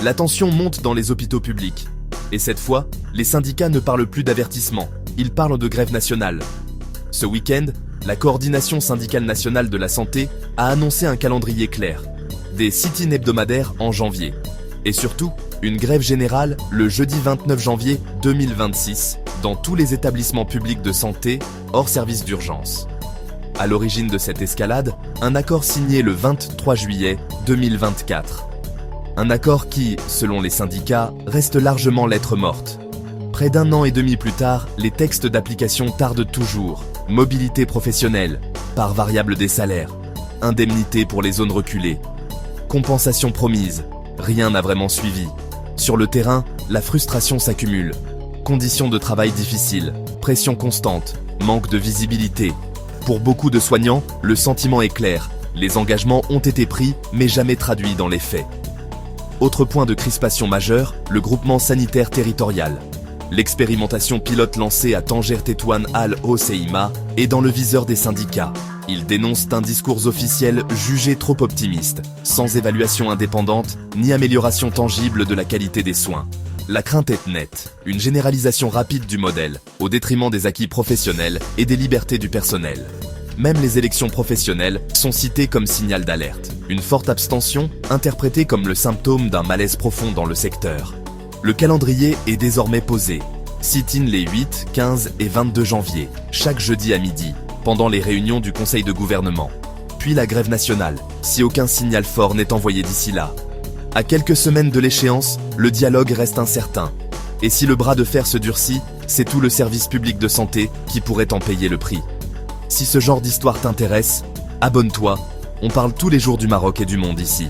La tension monte dans les hôpitaux publics. Et cette fois, les syndicats ne parlent plus d'avertissement, ils parlent de grève nationale. Ce week-end, la coordination syndicale nationale de la santé a annoncé un calendrier clair. Des sit-ins hebdomadaires en janvier. Et surtout, une grève générale le jeudi 29 janvier 2026 dans tous les établissements publics de santé hors service d'urgence. À l'origine de cette escalade, un accord signé le 23 juillet 2024. Un accord qui, selon les syndicats, reste largement lettre morte. Près d'un an et demi plus tard, les textes d'application tardent toujours. Mobilité professionnelle, part variable des salaires, indemnité pour les zones reculées, compensation promise, rien n'a vraiment suivi. Sur le terrain, la frustration s'accumule. Conditions de travail difficiles, pression constante, manque de visibilité. Pour beaucoup de soignants, le sentiment est clair. Les engagements ont été pris, mais jamais traduits dans les faits. Autre point de crispation majeur, le groupement sanitaire territorial. L'expérimentation pilote lancée à Tanger-Tétouan Al-Hoceïma est dans le viseur des syndicats. Ils dénoncent un discours officiel jugé trop optimiste, sans évaluation indépendante ni amélioration tangible de la qualité des soins. La crainte est nette, une généralisation rapide du modèle, au détriment des acquis professionnels et des libertés du personnel. Même les élections professionnelles sont citées comme signal d'alerte. Une forte abstention, interprétée comme le symptôme d'un malaise profond dans le secteur. Le calendrier est désormais posé. Sit-in les 8, 15 et 22 janvier, chaque jeudi à midi, pendant les réunions du Conseil de gouvernement. Puis la grève nationale, si aucun signal fort n'est envoyé d'ici là. À quelques semaines de l'échéance, le dialogue reste incertain. Et si le bras de fer se durcit, c'est tout le service public de santé qui pourrait en payer le prix. Si ce genre d'histoire t'intéresse, abonne-toi, on parle tous les jours du Maroc et du monde ici.